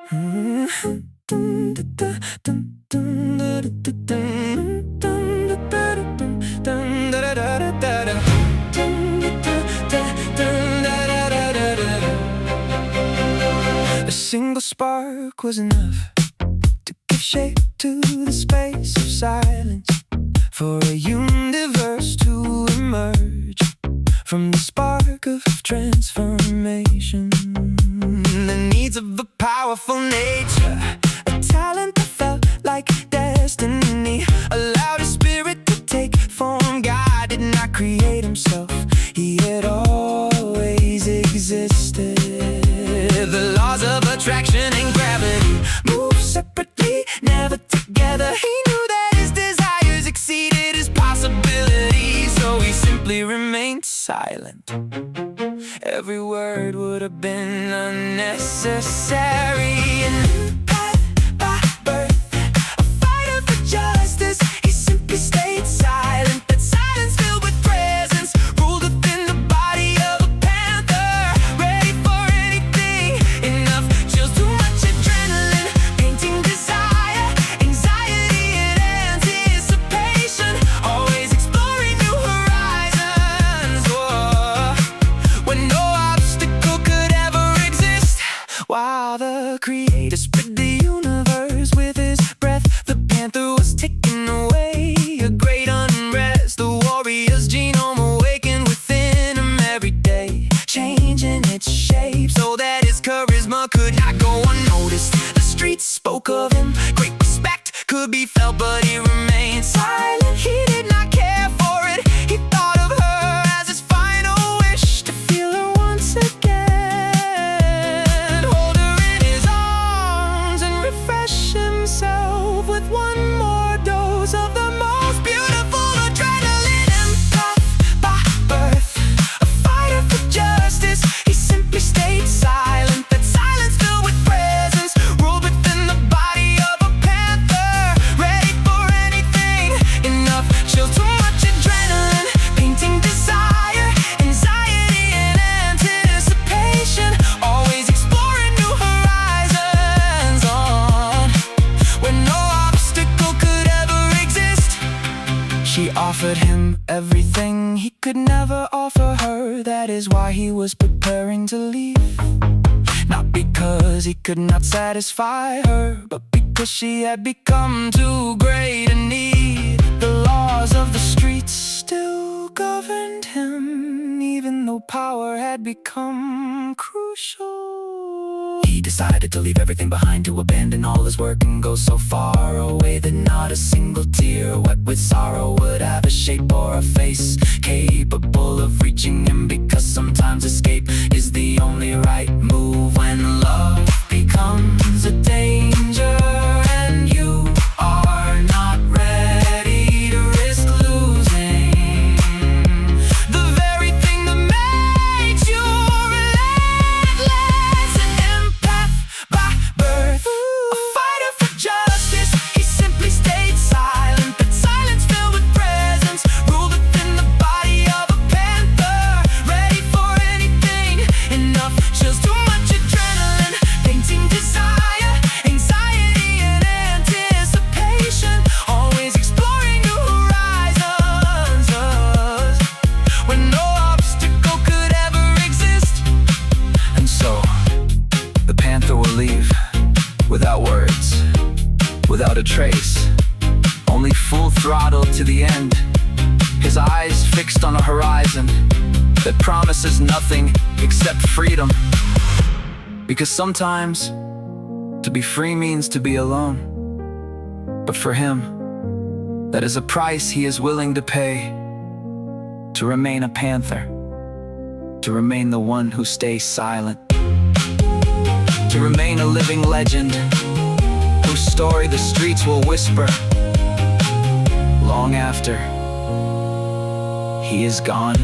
A single spark was enough to give shape to the space of silence, for a universe to emerge from the spark of transformation. The needs of a powerful nature, a talent that felt like destiny, allowed his spirit to take form. God did not create himself, he had always existed. The laws of attraction and gravity move separately, never together. He knew that his desires exceeded his possibilities, so he simply remained silent. Every word would have been unnecessary. And by birth, a fighter for justice, he simply stayed silent. That silence filled with presence ruled within the body of a panther, ready for anything. Enough chills, too much adrenaline, painting desire, anxiety and anticipation, always exploring new horizons. Whoa. When no obstacle could ever exist, while the creator spread the universe with his breath, the panther was taken away. A great unrest, the warrior's genome awakened within him every day, changing its shape so that his charisma could not go unnoticed. The streets spoke of him, great respect could be felt, but he remained silent. He did not care for it. He thought of her as his final wish, to feel her once again, hold her in his arms and refresh himself with one more dose of the most beautiful adrenaline. Empath by birth, a fighter for justice, he simply stayed silent. That silence filled with presence ruled within the body of a panther, ready for anything. Enough chills, too much adrenaline, painting desire, anxiety and anticipation, always exploring new horizons. On when no obstacle could ever exist, she offered him everything he could never offer her. That is why he was preparing to leave, not because he could not satisfy her, but because she had become too great a need. The laws of the streets still governed him, even though power had become crucial. He decided to leave everything behind, to abandon all his work and go so far away that not a single tear wet with sorrow would have a shape or a face capable of reaching him, because sometimes escape is the only right move when love becomes a danger and you are not ready to risk losing the very thing that makes you relentless. An empath by birth, a fighter for justice, he simply stayed silent. That silence filled with presence ruled within the body of a panther, ready for anything. Enough chills, too much adrenaline, painting desire, anxiety and anticipation, always exploring new horizons. When no obstacle could ever exist. And so the panther will leave without words, without a trace, only full throttle to the end, his eyes fixed on a horizon that promises nothing except freedom. Because sometimes to be free means to be alone, but for him, that is a price he is willing to pay, to remain a panther, to remain the one who stays silent, to remain a living legend whose story the streets will whisper long after he is gone.